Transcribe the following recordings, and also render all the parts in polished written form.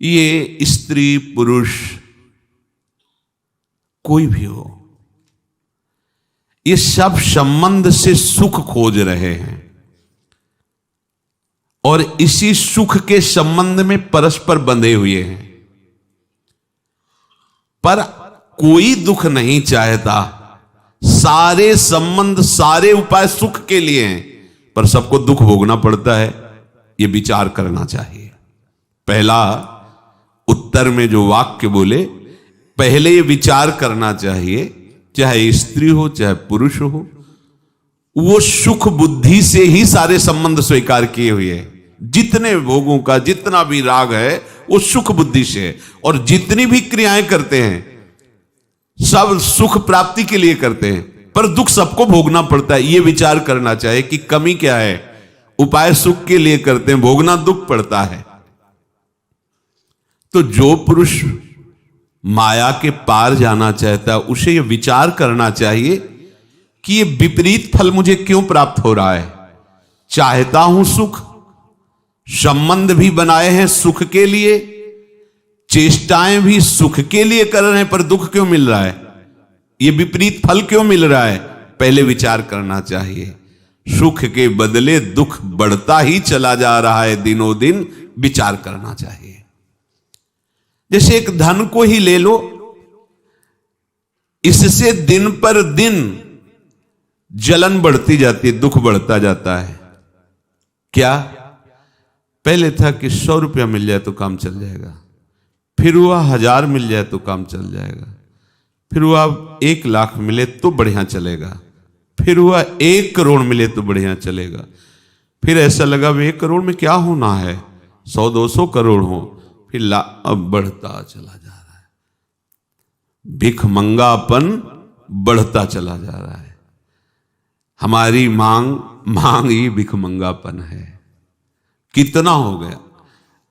ये स्त्री पुरुष कोई भी हो, ये सब संबंध से सुख खोज रहे हैं और इसी सुख के संबंध में परस्पर बंधे हुए हैं। पर कोई दुख नहीं चाहता। सारे संबंध, सारे उपाय सुख के लिए हैं, पर सबको दुख भोगना पड़ता है। यह विचार करना चाहिए। पहला उत्तर में जो वाक्य बोले, पहले ये विचार करना चाहिए, चाहे स्त्री हो चाहे पुरुष हो, वो सुख बुद्धि से ही सारे संबंध स्वीकार किए हुए हैं। जितने भोगों का जितना भी राग है वो सुख बुद्धि से है, और जितनी भी क्रियाएं करते हैं सब सुख प्राप्ति के लिए करते हैं, पर दुख सबको भोगना पड़ता है। ये विचार करना चाहिए कि कमी क्या है। उपाय सुख के लिए करते हैं, भोगना दुख पड़ता है। तो जो पुरुष माया के पार जाना चाहता है उसे यह विचार करना चाहिए कि यह विपरीत फल मुझे क्यों प्राप्त हो रहा है। चाहता हूं सुख, संबंध भी बनाए हैं सुख के लिए, चेष्टाएं भी सुख के लिए कर रहे हैं, पर दुख क्यों मिल रहा है, यह विपरीत फल क्यों मिल रहा है। पहले विचार करना चाहिए। सुख के बदले दुख बढ़ता ही चला जा रहा है दिनों दिन, विचार करना चाहिए। जैसे एक धन को ही ले लो, इससे दिन पर दिन जलन बढ़ती जाती है, दुख बढ़ता जाता है। क्या पहले था कि 100 रुपया मिल जाए तो काम चल जाएगा, फिर हुआ 1000 मिल जाए तो काम चल जाएगा, फिर हुआ 1 लाख मिले तो बढ़िया चलेगा, फिर हुआ 1 करोड़ मिले तो बढ़िया चलेगा, फिर ऐसा लगा 1 करोड़ में क्या होना है, 100-200 करोड़ हो, फिर अब बढ़ता चला जा रहा है। भिखमंगापन बढ़ता चला जा रहा है। हमारी मांग ही भिखमंगापन है। कितना हो गया,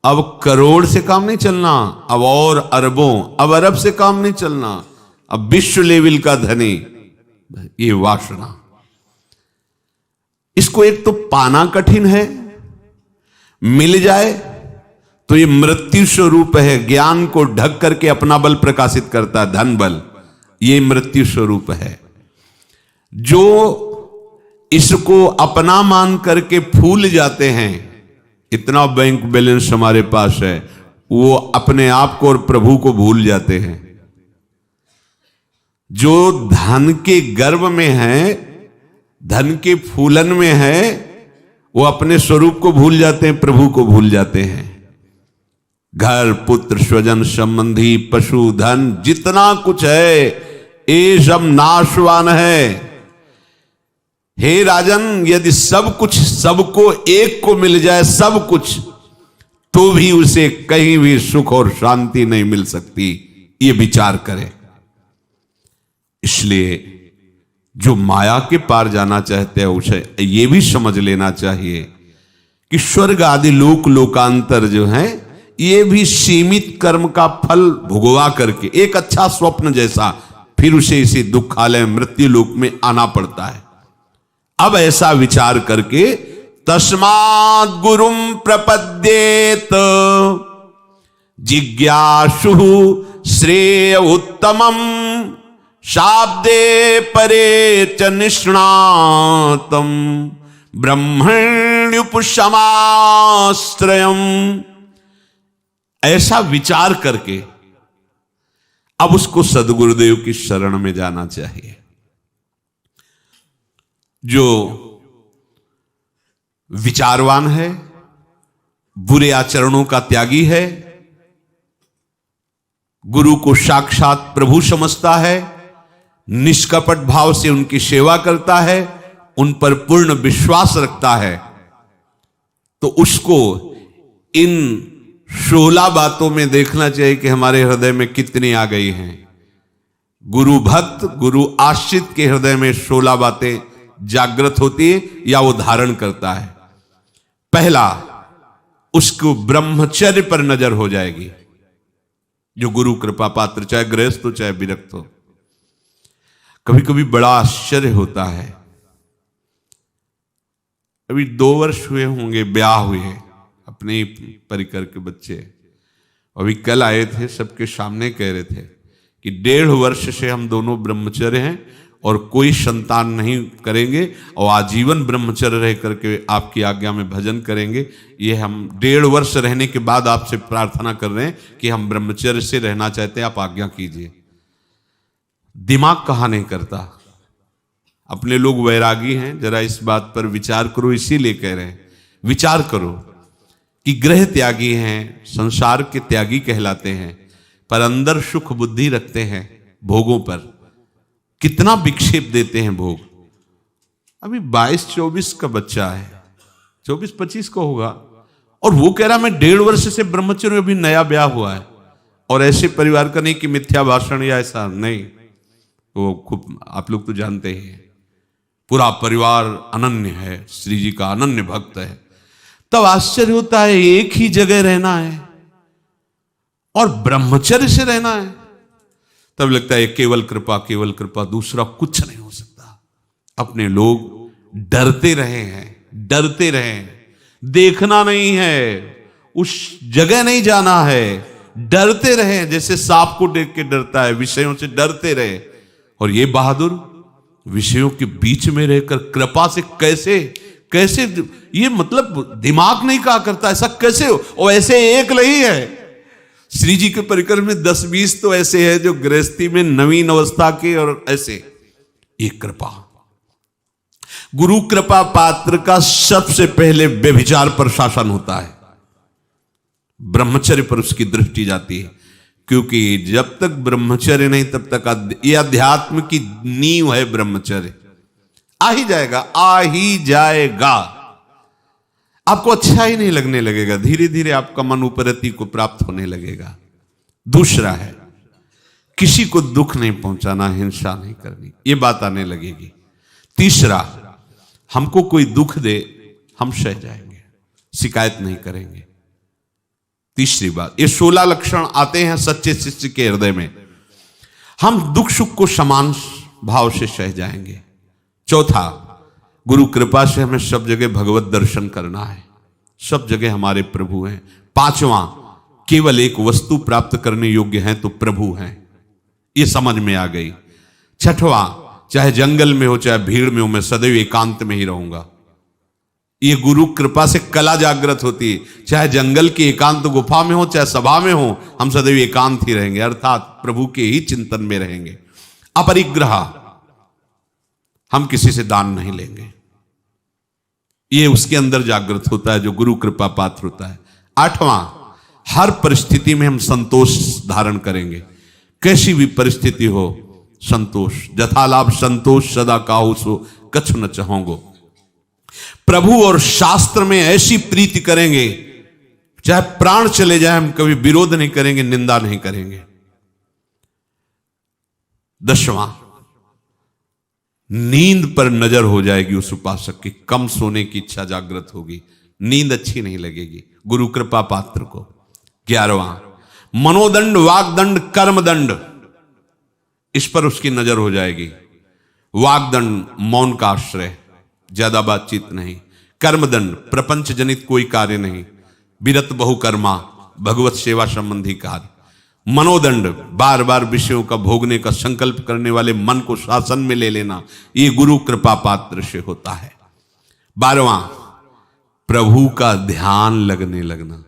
अब करोड़ से काम नहीं चलना, अब और अरबों, अब अरब से काम नहीं चलना, अब विश्व लेवल का धनी। ये वासना, इसको एक तो पाना कठिन है, मिल जाए तो ये मृत्यु स्वरूप है। ज्ञान को ढक करके अपना बल प्रकाशित करता है, धन बल, ये मृत्यु स्वरूप है। जो इसको अपना मान करके फूल जाते हैं, इतना बैंक बैलेंस हमारे पास है, वो अपने आप को और प्रभु को भूल जाते हैं। जो धन के गर्व में है, धन के फूलन में है, वो अपने स्वरूप को भूल जाते हैं, प्रभु को भूल जाते हैं। घर, पुत्र, स्वजन, संबंधी, पशु, धन, जितना कुछ है ये सब नाशवान है। हे राजन, यदि सब कुछ सबको एक को मिल जाए, सब कुछ, तो भी उसे कहीं भी सुख और शांति नहीं मिल सकती। ये विचार करें। इसलिए जो माया के पार जाना चाहते हैं उसे ये भी समझ लेना चाहिए कि स्वर्ग आदि लोक लोकांतर जो है, ये भी सीमित कर्म का फल भुगवा करके एक अच्छा स्वप्न जैसा, फिर उसे इसी दुखालय मृत्यु लोक में आना पड़ता है। अब ऐसा विचार करके तस्मात् गुरुम प्रपद्येत जिज्ञासु श्रेय उत्तमम शाब्दे परे च निष्णातम ब्रह्मण्युपशमाश्रयम। ऐसा विचार करके अब उसको सद्गुरुदेव की शरण में जाना चाहिए। जो विचारवान है, बुरे आचरणों का त्यागी है, गुरु को साक्षात प्रभु समझता है, निष्कपट भाव से उनकी सेवा करता है, उन पर पूर्ण विश्वास रखता है, तो उसको इन 16 बातों में देखना चाहिए कि हमारे हृदय में कितनी आ गई हैं। गुरु भक्त, गुरु आश्रित के हृदय में 16 बातें जागृत होती है या वो धारण करता है। पहला, उसको ब्रह्मचर्य पर नजर हो जाएगी। जो गुरु कृपा पात्र, चाहे गृहस्थ हो चाहे विरक्त हो। कभी कभी बड़ा आश्चर्य होता है, अभी 2 वर्ष हुए होंगे ब्याह हुए, अपने ही परिकर के बच्चे, अभी कल आए थे, सबके सामने कह रहे थे कि 1.5 वर्ष से हम दोनों ब्रह्मचर्य हैं और कोई संतान नहीं करेंगे और आजीवन ब्रह्मचर्य रह करके आपकी आज्ञा में भजन करेंगे। ये हम 1.5 वर्ष रहने के बाद आपसे प्रार्थना कर रहे हैं कि हम ब्रह्मचर्य से रहना चाहते हैं, आप आज्ञा कीजिए। दिमाग कहाँ नहीं करता। अपने लोग वैरागी हैं, जरा इस बात पर विचार करो, इसीलिए कह रहे हैं विचार करो कि ग्रह त्यागी हैं, संसार के त्यागी कहलाते हैं, पर अंदर सुख बुद्धि रखते हैं भोगों पर। कितना विक्षेप देते हैं भोग। अभी 22-24 का बच्चा है, 24-25 को होगा, और वो कह रहा मैं 1.5 वर्ष से ब्रह्मचर्य, अभी नया ब्याह हुआ है। और ऐसे परिवार का नहीं कि मिथ्या भाषण या ऐसा नहीं, वो खूब आप लोग तो जानते ही हैं, पूरा परिवार अनन्य है, श्री जी का अनन्य भक्त है। तब आश्चर्य होता है, एक ही जगह रहना है और ब्रह्मचर्य से रहना है। तब लगता है केवल कृपा, दूसरा कुछ नहीं हो सकता। अपने लोग डरते रहे हैं, देखना नहीं है, उस जगह नहीं जाना है, डरते रहे, जैसे सांप को देख के डरता है, विषयों से डरते रहे। और ये बहादुर विषयों के बीच में रहकर कृपा से कैसे ये मतलब दिमाग नहीं कहा करता, ऐसा कैसे हो। और ऐसे एक नहीं है, श्री जी के परिकर में 10-20 तो ऐसे हैं जो गृहस्थी में नवीन अवस्था के, और ऐसे एक कृपा। गुरु कृपा पात्र का सबसे पहले व्यभिचार पर शासन होता है, ब्रह्मचर्य पर उसकी दृष्टि जाती है। क्योंकि जब तक ब्रह्मचर्य नहीं तब तक ये अध्यात्म की नींव है। ब्रह्मचर्य आ ही जाएगा, आपको अच्छा ही नहीं लगने लगेगा, धीरे धीरे आपका मन उपरति को प्राप्त होने लगेगा। दूसरा है किसी को दुख नहीं पहुंचाना, हिंसा नहीं करनी, ये बात आने लगेगी। तीसरा, हमको कोई दुख दे हम सह जाएंगे, शिकायत नहीं करेंगे। तीसरी बात, ये 16 लक्षण आते हैं सच्चे शिष्य के हृदय में। हम दुख सुख को समान भाव से सह जाएंगे। चौथा, गुरु कृपा से हमें सब जगह भगवत दर्शन करना है, सब जगह हमारे प्रभु हैं। पांचवा, केवल एक वस्तु प्राप्त करने योग्य हैं तो प्रभु हैं, ये समझ में आ गई। छठवां, चाहे जंगल में हो चाहे भीड़ में हो, मैं सदैव एकांत में ही रहूंगा। ये गुरु कृपा से कला जागृत होती है, चाहे जंगल की एकांत गुफा में हो चाहे सभा में हो, हम सदैव एकांत ही रहेंगे, अर्थात प्रभु के ही चिंतन में रहेंगे। अपरिग्रह, हम किसी से दान नहीं लेंगे, ये उसके अंदर जागृत होता है जो गुरु कृपा पात्र होता है। आठवां, हर परिस्थिति में हम संतोष धारण करेंगे, कैसी भी परिस्थिति हो संतोष। जथालाभ संतोष सदा काहू सो कछु न चाहोगो। प्रभु और शास्त्र में ऐसी प्रीति करेंगे, चाहे प्राण चले जाए हम कभी विरोध नहीं करेंगे, निंदा नहीं करेंगे। 10वां, नींद पर नजर हो जाएगी उस उपासक की, कम सोने की इच्छा जागृत होगी, नींद अच्छी नहीं लगेगी गुरु कृपा पात्र को। 11वां, मनोदंड, वागदंड, कर्मदंड, इस पर उसकी नजर हो जाएगी। वागदंड, मौन का आश्रय, ज्यादा बातचीत नहीं। कर्मदंड, प्रपंच जनित कोई कार्य नहीं, विरत बहुकर्मा, भगवत सेवा संबंधी कार्य। मनोदंड, बार बार विषयों का भोगने का संकल्प करने वाले मन को शासन में ले लेना, ये गुरु कृपा पात्र से होता है। 12वां, प्रभु का ध्यान लगने लगना।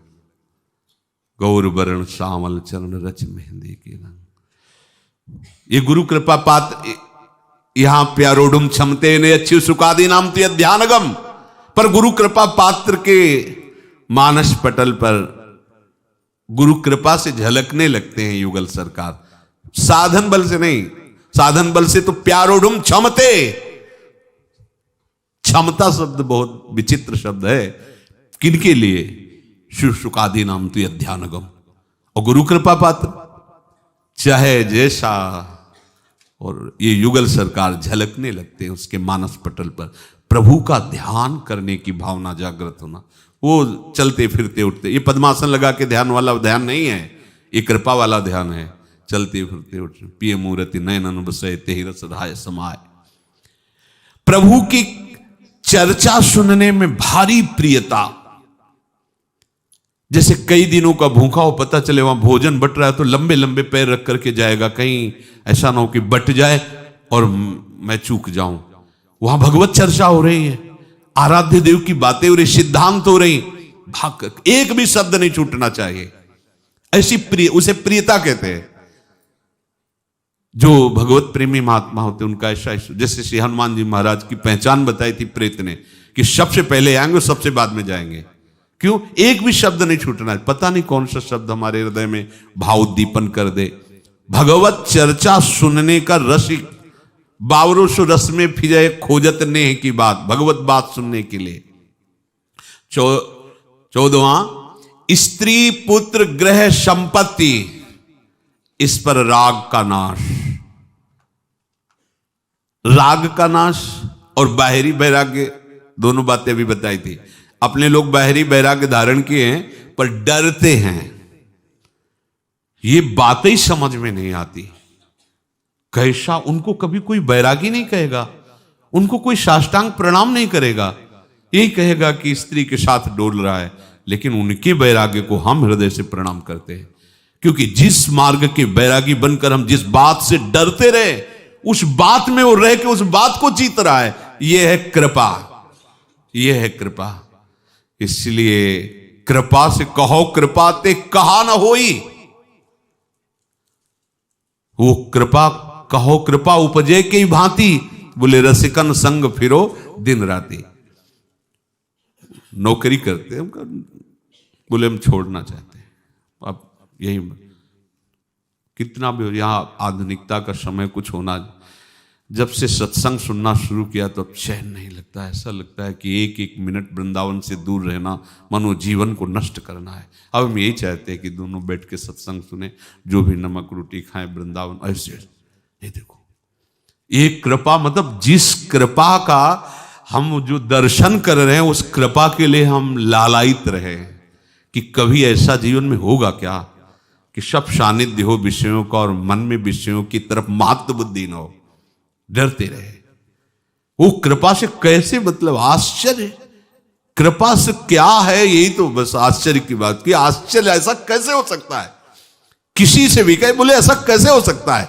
गौर वर्ण श्यामल चरण रच मेहंदी के रंग, ये गुरु कृपा पात्र। यहां प्यारोडुम क्षमते ने अच्छी सुकादी नाम तो ध्यानगम, पर गुरु कृपा पात्र के मानस पटल पर गुरु कृपा से झलकने लगते हैं युगल सरकार, साधन बल से नहीं। साधन बल से तो प्यारोडुम क्षमते, क्षमता शब्द बहुत विचित्र शब्द है, किनके लिए? शुकादि नाम तो ध्यानगम। और गुरु कृपा पात्र चाहे जैसा, और ये युगल सरकार झलकने लगते हैं उसके मानस पटल पर। प्रभु का ध्यान करने की भावना जागृत होना, वो चलते फिरते उठते, ये पद्मासन लगा के ध्यान वाला ध्यान नहीं है, ये कृपा वाला ध्यान है। चलते फिरते उठते, पिय मूर्ति नयन बसय तेहि रस राय समाय। प्रभु की चर्चा सुनने में भारी प्रियता, जैसे कई दिनों का भूखा हो, पता चले वहां भोजन बट रहा है तो लंबे लंबे पैर रख करके जाएगा, कहीं ऐसा ना हो कि बट जाए और मैं चूक जाऊं। वहां भगवत चर्चा हो रही है, आराध्य देव की बातें हो रही, सिद्धांत हो रही, भाग एक भी शब्द नहीं छूटना चाहिए। ऐसी प्रिय, उसे प्रियता कहते हैं। जो भगवत प्रेमी महात्मा होते उनका ऐसा, जैसे श्री हनुमान जी महाराज की पहचान बताई थी प्रेत ने कि सबसे पहले आएंगे और सबसे बाद में जाएंगे। क्यों? एक भी शब्द नहीं छूटना है। पता नहीं कौन सा शब्द हमारे हृदय में भावोद्दीपन कर दे। भगवत चर्चा सुनने का रसिक, बावरों सो रस में फिरे खोजत नेह की बात, भगवत बात सुनने के लिए। 14वां, स्त्री पुत्र ग्रह संपत्ति, इस पर राग का नाश। राग का नाश और बाहरी वैराग्य, दोनों बातें अभी बताई थी। अपने लोग बाहरी वैराग्य धारण किए हैं पर डरते हैं, ये बातें ही समझ में नहीं आती। कैसा, उनको कभी कोई बैरागी नहीं कहेगा, उनको कोई साष्टांग प्रणाम नहीं करेगा, यही कहेगा कि स्त्री के साथ डोल रहा है। लेकिन उनके बैराग्य को हम हृदय से प्रणाम करते हैं, क्योंकि जिस मार्ग के बैरागी बनकर हम जिस बात से डरते रहे, उस बात में वो रह के उस बात को जीत रहा है। यह है कृपा, यह है कृपा। इसलिए कृपा से कहो कृपा ते कहा न होई, वो कृपा कहो कृपा उपजे के भांति, बोले रसिकन संग फिरो दिन राती। नौकरी करते हैं, बोले हम छोड़ना चाहते हैं। अब यही कितना भी यहां आधुनिकता का समय कुछ होना, जब से सत्संग सुनना शुरू किया तो अब चैन नहीं लगता। ऐसा लगता है कि एक एक मिनट वृंदावन से दूर रहना मनो जीवन को नष्ट करना है। अब हम यही चाहते हैं कि दोनों बैठ के सत्संग सुने, जो भी नमक रोटी खाएं वृंदावन। ऐसे ये देखो, ये कृपा, मतलब जिस कृपा का हम जो दर्शन कर रहे हैं, उस कृपा के लिए हम लालायित रहे कि कभी ऐसा जीवन में होगा क्या कि सब सानिध्य हो विषयों का और मन में विषयों की तरफ मात्र बुद्धि न हो, डरते रहे। वो कृपा से कैसे, मतलब आश्चर्य, कृपा से क्या है, यही तो बस आश्चर्य की बात की। आश्चर्य, ऐसा कैसे हो सकता है? किसी से भी कहे, बोले ऐसा कैसे हो सकता है?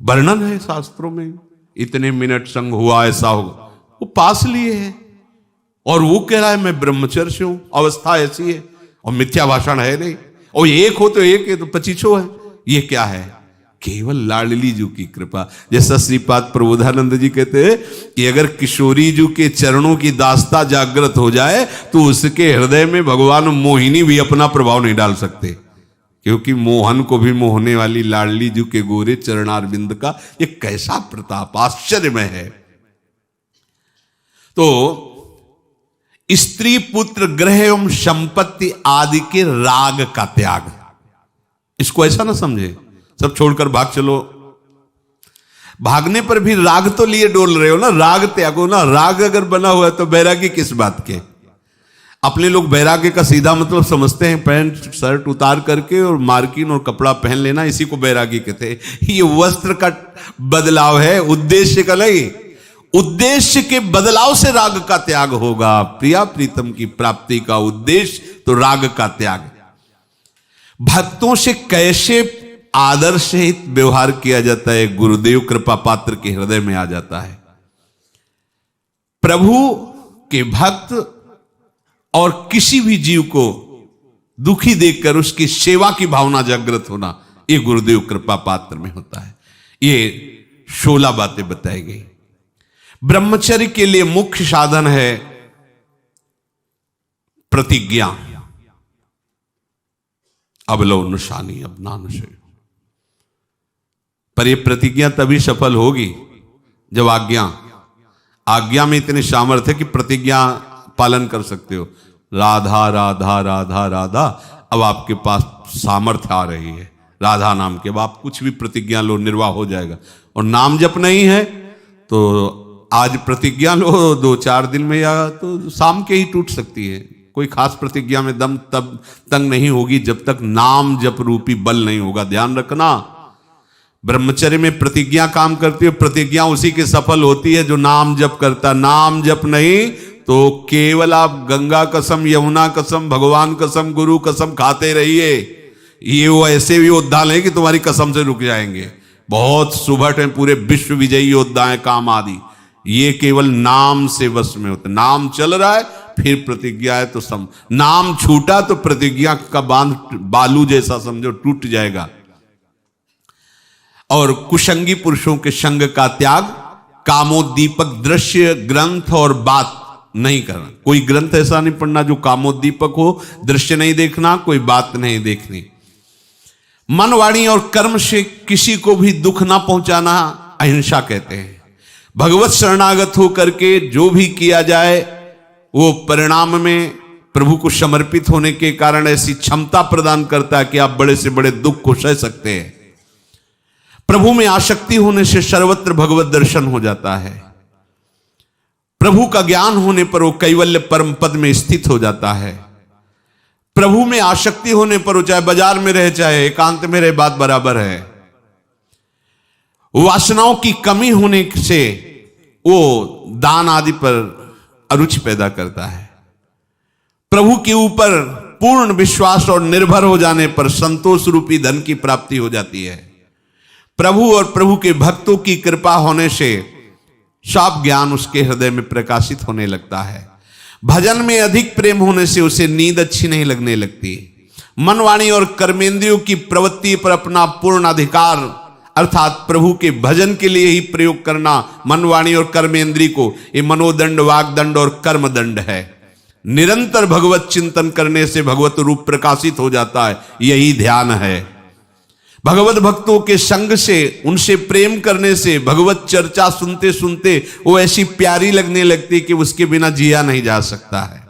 वर्णन है शास्त्रों में, इतने मिनट संग हुआ, ऐसा होगा। वो पास लिए है और वो कह रहा है मैं ब्रह्मचर्य हूं, अवस्था ऐसी है, और मिथ्या भाषण है नहीं, और एक हो तो एक है तो पचीसो है। ये क्या है? केवल लाडली जी की कृपा। जैसा श्रीपाद प्रबोधानंद जी कहते हैं कि अगर किशोरी जी के चरणों की दास्ता जागृत हो जाए तो उसके हृदय में भगवान मोहिनी भी अपना प्रभाव नहीं डाल सकते, क्योंकि मोहन को भी मोहने वाली लाडली जी के गोरे चरणारविंद का ये कैसा प्रताप, आश्चर्यमय है। तो स्त्री पुत्र ग्रह एवं संपत्ति आदि के राग का त्याग, इसको ऐसा ना समझे सब छोड़कर भाग चलो। भागने पर भी राग तो लिए डोल रहे हो ना, राग त्यागो ना। राग अगर बना हुआ है तो बैरागी किस बात के? अपने लोग बैराग्य का सीधा मतलब समझते हैं पैंट शर्ट उतार करके और मार्किन और कपड़ा पहन लेना, इसी को बैरागी कहते हैं। ये वस्त्र का बदलाव है, उद्देश्य का नहीं। उद्देश्य के बदलाव से राग का त्याग होगा। प्रिया प्रीतम की प्राप्ति का उद्देश्य तो राग का त्याग। भक्तों से कैसे आदर सहित व्यवहार किया जाता है, गुरुदेव कृपा पात्र के हृदय में आ जाता है। प्रभु के भक्त और किसी भी जीव को दुखी देखकर उसकी सेवा की भावना जागृत होना, ये गुरुदेव कृपा पात्र में होता है। ये 16 बातें बताई गई। ब्रह्मचर्य के लिए मुख्य साधन है प्रतिज्ञा। अब लो निशानी, अब ना नशे। पर यह प्रतिज्ञा तभी सफल होगी जब आज्ञा में इतने सामर्थ्य है कि प्रतिज्ञा पालन कर सकते हो। राधा राधा राधा राधा, अब आपके पास सामर्थ्य आ रही है राधा नाम के। अब आप कुछ भी प्रतिज्ञा लो, निर्वाह हो जाएगा। और नाम जप नहीं है तो आज प्रतिज्ञा लो, 2-4 दिन में या तो शाम के ही टूट सकती है। कोई खास प्रतिज्ञा में दम तब तंग नहीं होगी जब तक नाम जप रूपी बल नहीं होगा। ध्यान रखना, ब्रह्मचर्य में प्रतिज्ञा काम करती है। प्रतिज्ञा उसी की सफल होती है जो नाम जप करता। नाम जप नहीं तो केवल आप गंगा कसम, यमुना कसम, भगवान कसम, गुरु कसम खाते रहिए। ये वो ऐसे भी योद्धा नहीं कि तुम्हारी कसम से रुक जाएंगे। बहुत सुभट है, पूरे विश्व विजयी योद्धा है, काम आदि। ये केवल नाम से वश में होते। नाम चल रहा है फिर प्रतिज्ञा है तो नाम छूटा तो प्रतिज्ञा का बांध बालू जैसा समझो टूट जाएगा। और कुसंगी पुरुषों के संग का त्याग, कामोद्दीपक दृश्य, ग्रंथ और बात नहीं करना। कोई ग्रंथ ऐसा नहीं पढ़ना जो कामोद्दीपक हो, दृश्य नहीं देखना, कोई बात नहीं देखनी। मन, वाणी और कर्म से किसी को भी दुख ना पहुंचाना अहिंसा कहते हैं। भगवत शरणागत होकर के जो भी किया जाए वो परिणाम में प्रभु को समर्पित होने के कारण ऐसी क्षमता प्रदान करता है कि आप बड़े से बड़े दुख को सह सकते हैं। प्रभु में आसक्ति होने से सर्वत्र भगवत दर्शन हो जाता है। प्रभु का ज्ञान होने पर वो कैवल्य परम पद में स्थित हो जाता है। प्रभु में आसक्ति होने पर वो चाहे बाजार में रहे चाहे एकांत में रहे, बात बराबर है। वासनाओं की कमी होने से वो दान आदि पर अरुचि पैदा करता है। प्रभु के ऊपर पूर्ण विश्वास और निर्भर हो जाने पर संतोष रूपी धन की प्राप्ति हो जाती है। प्रभु और प्रभु के भक्तों की कृपा होने से सब ज्ञान उसके हृदय में प्रकाशित होने लगता है। भजन में अधिक प्रेम होने से उसे नींद अच्छी नहीं लगने लगती। मन, वाणी और कर्मेंद्रियों की प्रवृत्ति पर अपना पूर्ण अधिकार अर्थात प्रभु के भजन के लिए ही प्रयोग करना, मन, वाणी और कर्मेंद्रिय को, ये मनोदंड, वागदंड और कर्मदंड है। निरंतर भगवत चिंतन करने से भगवत रूप प्रकाशित हो जाता है, यही ध्यान है। भगवत भक्तों के संग से, उनसे प्रेम करने से, भगवत चर्चा सुनते सुनते वो ऐसी प्यारी लगने लगती कि उसके बिना जिया नहीं जा सकता है।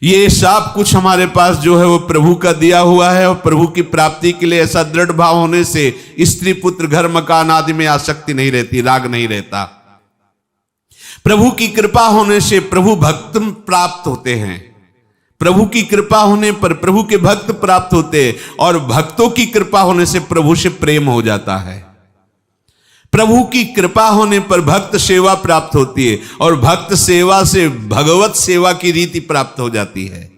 ये सब कुछ हमारे पास जो है वो प्रभु का दिया हुआ है और प्रभु की प्राप्ति के लिए ऐसा दृढ़ भाव होने से स्त्री, पुत्र, घर, मकान आदि में आसक्ति नहीं रहती, राग नहीं रहता। प्रभु की कृपा होने से प्रभु भक्त प्राप्त होते हैं। प्रभु की कृपा होने पर प्रभु के भक्त प्राप्त होते हैं और भक्तों की कृपा होने से प्रभु से प्रेम हो जाता है। प्रभु की कृपा होने पर भक्त सेवा प्राप्त होती है और भक्त सेवा से भगवत सेवा की रीति प्राप्त हो जाती है।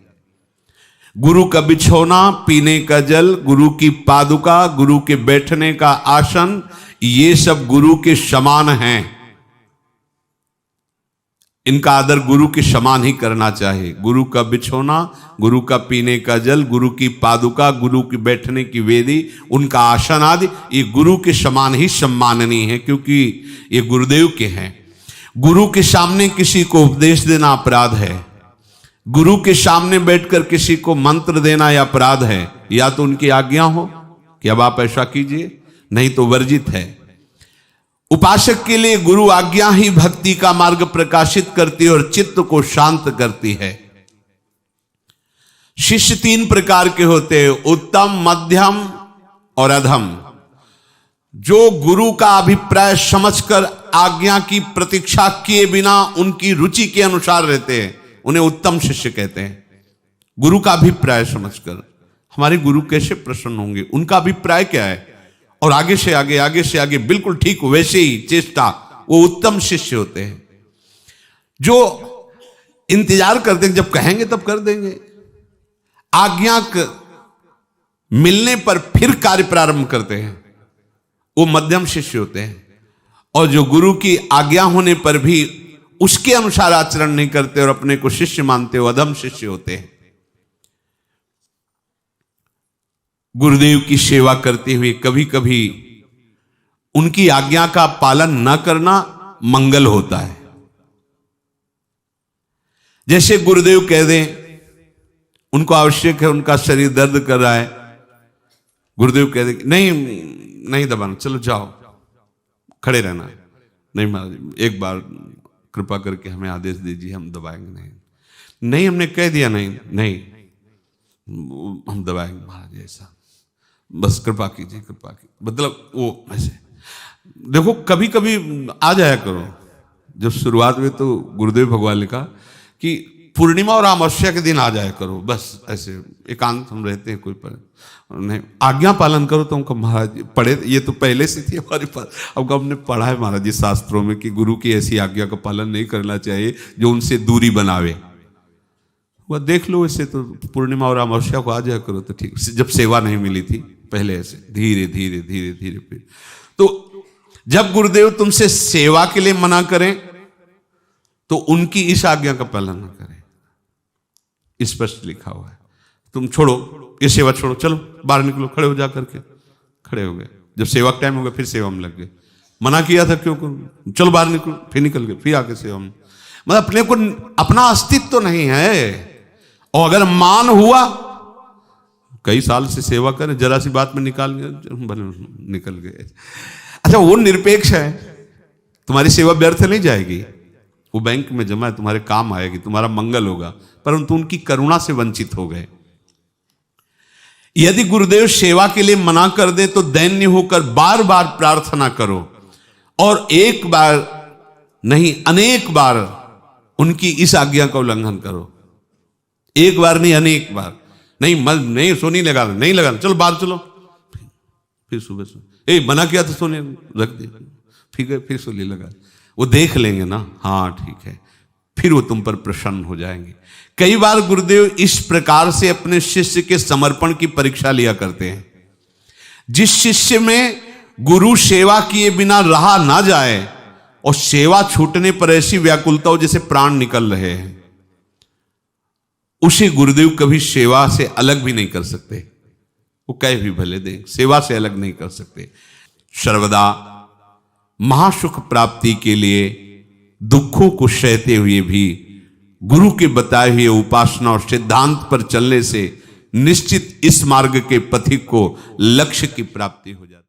गुरु का बिछौना, पीने का जल, गुरु की पादुका, गुरु के बैठने का आसन, ये सब गुरु के समान हैं। इनका आदर गुरु के समान ही करना चाहिए। गुरु का बिछौना, गुरु का पीने का जल, गुरु की पादुका, गुरु की बैठने की वेदी, उनका आसन आदि ये गुरु के समान ही सम्माननीय है, क्योंकि ये गुरुदेव के हैं। गुरु के सामने किसी को उपदेश देना अपराध है। गुरु के सामने बैठकर किसी को मंत्र देना या अपराध है। या तो उनकी आज्ञा हो कि अब आप ऐसा कीजिए, नहीं तो वर्जित है। उपासक के लिए गुरु आज्ञा ही भक्ति का मार्ग प्रकाशित करती है और चित्त को शांत करती है। शिष्य तीन प्रकार के होते हैं, उत्तम, मध्यम और अधम। जो गुरु का अभिप्राय समझकर आज्ञा की प्रतीक्षा किए बिना उनकी रुचि के अनुसार रहते हैं, उन्हें उत्तम शिष्य कहते हैं। गुरु का अभिप्राय समझकर हमारे गुरु कैसे प्रसन्न होंगे, उनका अभिप्राय क्या है, और आगे से आगे, आगे से आगे बिल्कुल ठीक वैसे ही चेष्टा, वो उत्तम शिष्य होते हैं। जो इंतजार करते हैं, जब कहेंगे तब कर देंगे, आज्ञा मिलने पर फिर कार्य प्रारंभ करते हैं, वो मध्यम शिष्य होते हैं। और जो गुरु की आज्ञा होने पर भी उसके अनुसार आचरण नहीं करते और अपने को शिष्य मानते हो, अधम शिष्य होते हैं। गुरुदेव की सेवा करते हुए कभी कभी उनकी आज्ञा का पालन न करना मंगल होता है। जैसे गुरुदेव कह दें, उनको आवश्यक है, उनका शरीर दर्द कर रहा है, गुरुदेव कह दें नहीं दबाना, चलो जाओ, खड़े रहना। नहीं महाराज, एक बार कृपा करके हमें आदेश दीजिए, हम दबाएंगे नहीं, हमने कह दिया नहीं हम दबाएंगे महाराज, ऐसा बस कृपा कीजिए, कृपा कीजिए, मतलब वो ऐसे। देखो कभी कभी आ जाया करो। जब शुरुआत में तो गुरुदेव भगवान ने कहा कि पूर्णिमा और अमावस्या के दिन आ जाया करो, बस ऐसे एकांत हम रहते हैं, कोई पर नहीं, आज्ञा पालन करो। तो हमको महाराज पढ़े, ये तो पहले से थी हमारे पास, अब हमने पढ़ा है महाराज जी शास्त्रों में कि गुरु की ऐसी आज्ञा का पालन नहीं करना चाहिए जो उनसे दूरी बनावे। वह देख लो, ऐसे तो पूर्णिमा और अमावस्या को आ जाया करो तो ठीक। जब सेवा नहीं मिली थी पहले, ऐसे धीरे धीरे धीरे धीरे फिर तो जब गुरुदेव तुमसे सेवा के लिए मना करें तो उनकी इस आज्ञा का पालन न करें, स्पष्ट लिखा हुआ है। तुम छोड़ो ये सेवा, छोड़ो, चलो बाहर निकलो, खड़े हो जा करके, खड़े हो गए। जब सेवा का टाइम हो गया फिर सेवा में लग गए। मना किया था क्यों करो, चलो बाहर निकलो, फिर निकल गए, फिर आके सेवा में। मतलब अपने को अपना अस्तित्व तो नहीं है। और अगर मान हुआ, कई साल से सेवा करें, जरा सी बात में निकाल निकल गए। अच्छा, वो निरपेक्ष है, तुम्हारी सेवा व्यर्थ नहीं जाएगी, वो बैंक में जमा है, तुम्हारे काम आएगी, तुम्हारा मंगल होगा, परंतु उनकी करुणा से वंचित हो गए। यदि गुरुदेव सेवा के लिए मना कर दे तो दैन्य होकर बार बार प्रार्थना करो, और एक बार नहीं अनेक बार उनकी इस आज्ञा का उल्लंघन करो। एक बार नहीं, अनेक बार। नहीं मल नहीं, सोनी लगा नहीं लगा, चलो बाहर चलो, फिर सुबह सुबह मना किया तो सोनी रख दे, फिर सोनी लगा। वो देख लेंगे ना, हाँ ठीक है, फिर वो तुम पर प्रसन्न हो जाएंगे। कई बार गुरुदेव इस प्रकार से अपने शिष्य के समर्पण की परीक्षा लिया करते हैं। जिस शिष्य में गुरु सेवा किए बिना रहा ना जाए और सेवा छूटने पर ऐसी व्याकुलता हो जैसे प्राण निकल रहे हैं, उसे गुरुदेव कभी सेवा से अलग भी नहीं कर सकते। वो कहे भी भले दे, सेवा से अलग नहीं कर सकते। सर्वदा महासुख प्राप्ति के लिए दुखों को सहते हुए भी गुरु के बताए हुए उपासना और सिद्धांत पर चलने से निश्चित इस मार्ग के पथिक को लक्ष्य की प्राप्ति हो जाती है।